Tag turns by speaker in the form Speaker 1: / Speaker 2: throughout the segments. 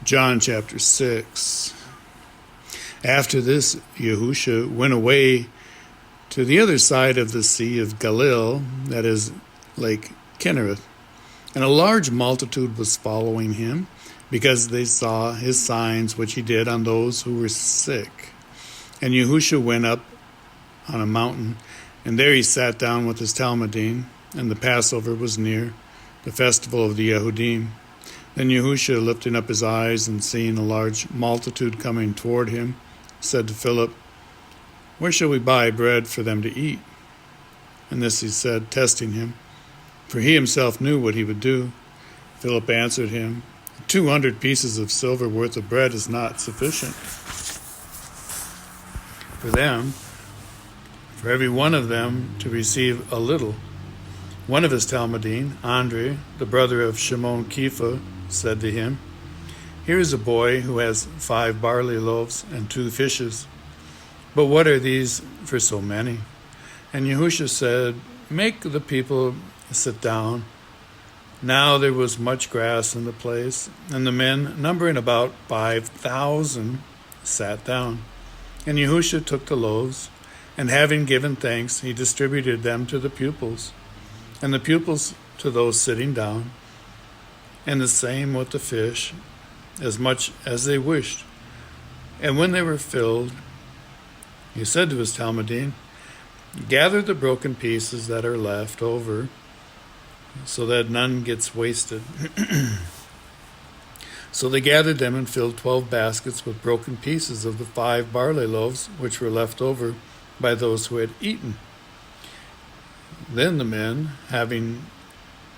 Speaker 1: John chapter 6. After this, Yahusha went away to the other side of the Sea of Galilee, that is, Lake Kinnereth, and a large multitude was following him, because they saw his signs which he did on those who were sick. And Yahusha went up on a mountain, and there he sat down with his talmidim, and the Passover was near, the festival of the Yehudim. Then Yahusha, lifting up his eyes and seeing a large multitude coming toward him, said to Philip, "Where shall we buy bread for them to eat?" And this he said, testing him, for he himself knew what he would do. Philip answered him, 200 pieces of silver worth of bread is not sufficient for them, for every one of them to receive a little. One of his talmidim, Andre, the brother of Shimon Kepha, said to him, "Here is a boy who has 5 barley loaves and 2 fishes. But what are these for so many?" And Yahusha said, "Make the people sit down." Now there was much grass in the place, and the men, numbering about 5,000, sat down. And Yahusha took the loaves, and having given thanks, he distributed them to the pupils, and the pupils to those sitting down, and the same with the fish, as much as they wished. And when they were filled, he said to his talmidim, "Gather the broken pieces that are left over, so that none gets wasted." So they gathered them and filled 12 baskets with broken pieces of the 5 barley loaves which were left over by those who had eaten. Then the men, having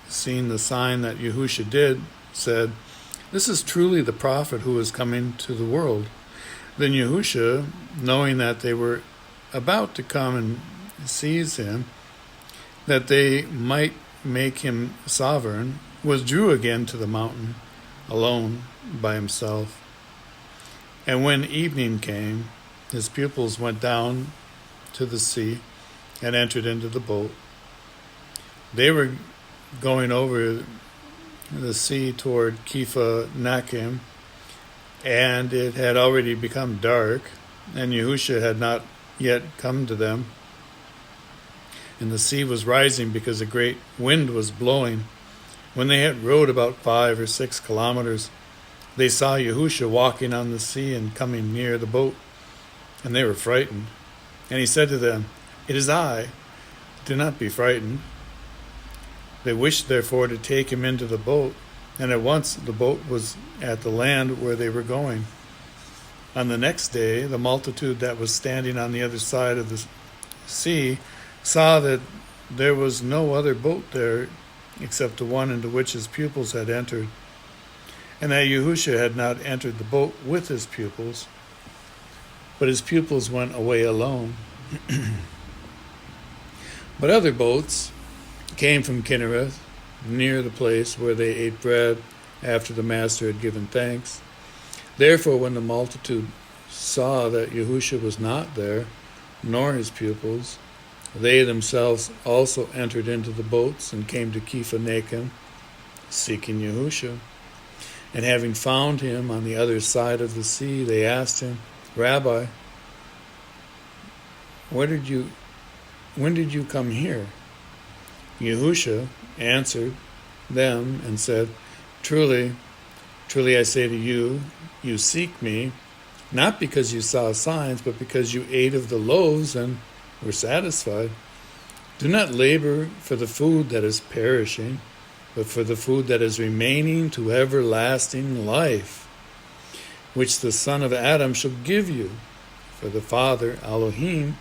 Speaker 1: seen the sign that Yahusha did, said, "This is truly the prophet who is coming to the world." Then Yahusha, knowing that they were about to come and seize him, that they might make him sovereign, withdrew again to the mountain, alone by himself. And when evening came, his pupils went down to the sea and entered into the boat. They were going over the sea toward Capernaum, and it had already become dark, and Yahusha had not yet come to them. And the sea was rising because a great wind was blowing. When they had rowed about 5 or 6 kilometers, they saw Yahusha walking on the sea and coming near the boat, and they were frightened. And he said to them, "It is I, do not be frightened." They wished therefore to take him into the boat, and at once the boat was at the land where they were going. On the next day, the multitude that was standing on the other side of the sea saw that there was no other boat there except the one into which his pupils had entered, and that Yahusha had not entered the boat with his pupils, but his pupils went away alone. But other boats came from Kinnereth, near the place where they ate bread after the master had given thanks. Therefore, when the multitude saw that Yahusha was not there, nor his pupils, they themselves also entered into the boats and came to Capernaum, seeking Yahusha. And having found him on the other side of the sea, they asked him, "Rabbi, when did you come here?" Yahusha answered them and said, Truly, truly I say to you, you seek me, not because you saw signs, but because you ate of the loaves and were satisfied. Do not labor for the food that is perishing, but for the food that is remaining to everlasting life, which the Son of Adam shall give you, for the Father, Elohim,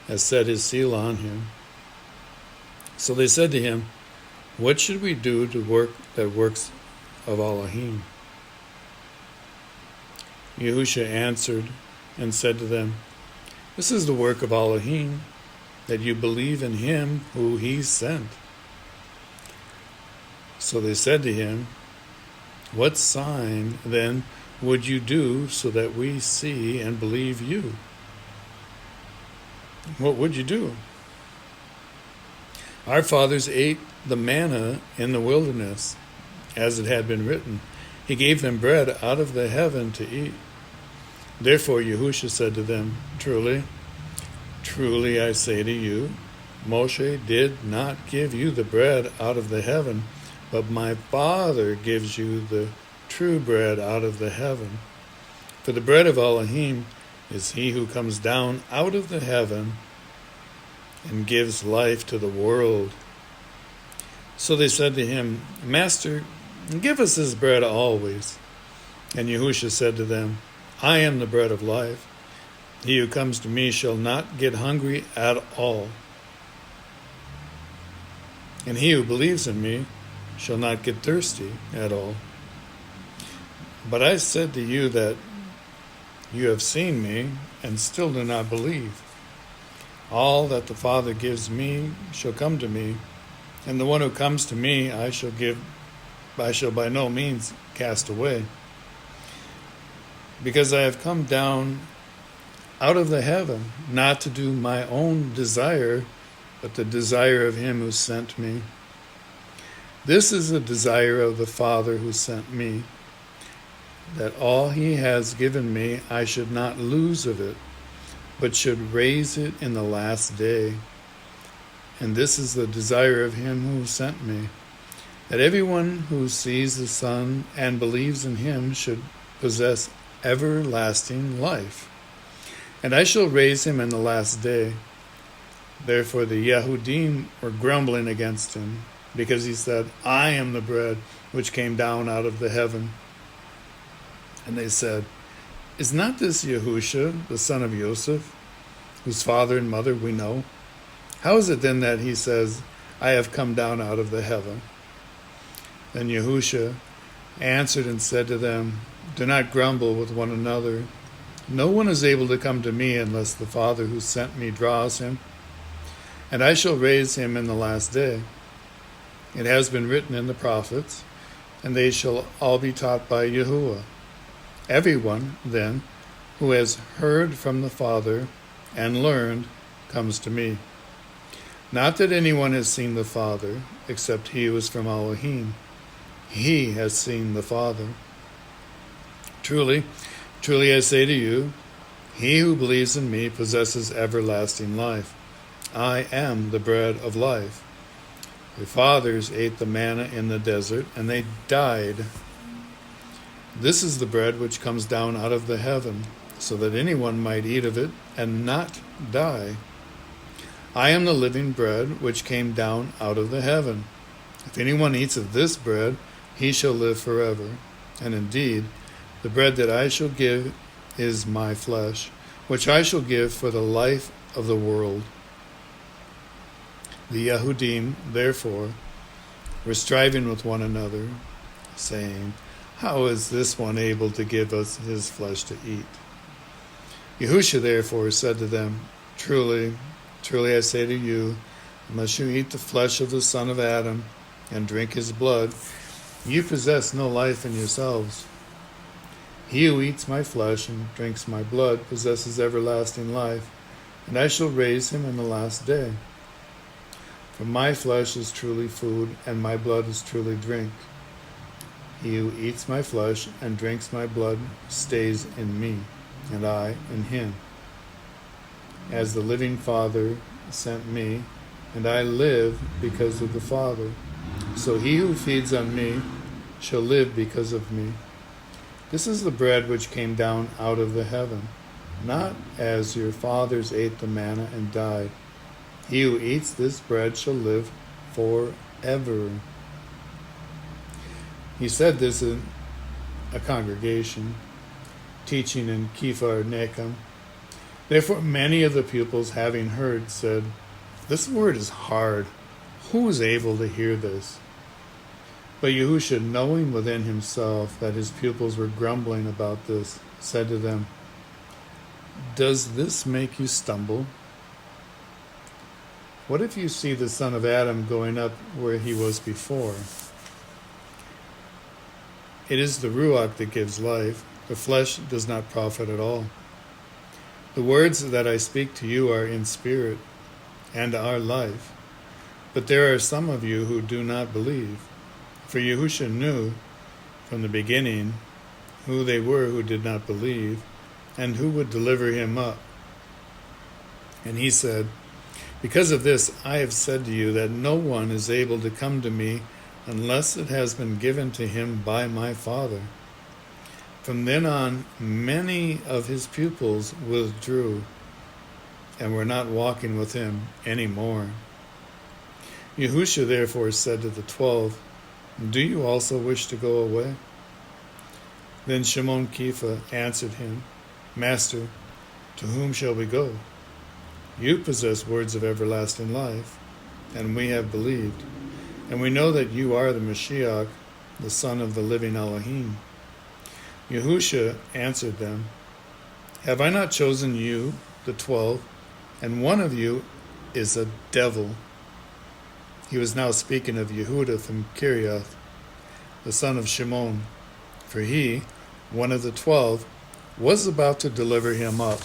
Speaker 1: has set his seal on him. So they said to him, "What should we do to work that works of Elohim?" Yahusha answered and said to them, "This is the work of Elohim, that you believe in him who he sent." So they said to him, "What sign, then, would you do so that we see and believe you?" What would you do? "Our fathers ate the manna in the wilderness, as it had been written, He gave them bread out of the heaven to eat. Therefore Yahusha said to them, Truly, truly I say to you, Moshe did not give you the bread out of the heaven, but my Father gives you the true bread out of the heaven. For the bread of Elohim is he who comes down out of the heaven and gives life to the world. So they said to him, Master, give us this bread always. And Yahusha said to them, I am the bread of life. He who comes to me shall not get hungry at all. And he who believes in me shall not get thirsty at all. But I said to you that you have seen me and still do not believe. All that the Father gives me shall come to me, and the one who comes to me I shall by no means cast away. Because I have come down out of the heaven, not to do my own desire, but the desire of him who sent me. This is the desire of the Father who sent me, that all he has given me I should not lose of it, but should raise it in the last day. And this is the desire of him who sent me, that everyone who sees the Son and believes in him should possess everlasting life. And I shall raise him in the last day. Therefore the Yahudim were grumbling against him, because he said, I am the bread which came down out of the heaven. And they said, Is not this Yahusha, the son of Joseph, whose father and mother we know? How is it then that he says, I have come down out of the heaven? Then Yahusha answered and said to them, Do not grumble with one another. No one is able to come to me unless the Father who sent me draws him, and I shall raise him in the last day. It has been written in the prophets, and they shall all be taught by Yahuwah. Everyone, then, who has heard from the Father and learned comes to me. Not that anyone has seen the Father, except he who is from Elohim. He has seen the Father. Truly, truly I say to you, he who believes in me possesses everlasting life. I am the bread of life. Your fathers ate the manna in the desert, and they died. This is the bread which comes down out of the heaven, so that anyone might eat of it and not die. I am the living bread which came down out of the heaven. If anyone eats of this bread, he shall live forever. And indeed, the bread that I shall give is my flesh, which I shall give for the life of the world. The Yahudim, therefore, were striving with one another, saying, How is this one able to give us his flesh to eat? Yahusha therefore said to them, Truly, truly I say to you, unless you eat the flesh of the Son of Adam and drink his blood, you possess no life in yourselves. He who eats my flesh and drinks my blood possesses everlasting life, and I shall raise him in the last day. For my flesh is truly food, and my blood is truly drink. He who eats my flesh and drinks my blood stays in me, and I in him. As the living Father sent me, and I live because of the Father, so he who feeds on me shall live because of me. This is the bread which came down out of the heaven, not as your fathers ate the manna and died. He who eats this bread shall live forever. He said this in a congregation, teaching in Kefar Nechem. Therefore many of the pupils, having heard, said, This word is hard. Who is able to hear this? But Yahusha, knowing within himself that his pupils were grumbling about this, said to them, Does this make you stumble? What if you see the Son of Adam going up where he was before? It is the Ruach that gives life. The flesh does not profit at all. The words that I speak to you are in spirit and are life. But there are some of you who do not believe. For Yahusha knew from the beginning who they were who did not believe, and who would deliver him up. And he said, "Because of this I have said to you that no one is able to come to me unless it has been given to him by my Father." From then on, many of his pupils withdrew and were not walking with him any more. Yahusha therefore said to the 12, "Do you also wish to go away?" Then Shimon Kepha answered him, "Master, to whom shall we go? You possess words of everlasting life, and we have believed, and we know that you are the Mashiach, the Son of the living Elohim." Yahusha answered them, "Have I not chosen you, the 12, and one of you is a devil?" He was now speaking of Yehuda from Kiriath, the son of Shimon, for he, one of the 12, was about to deliver him up.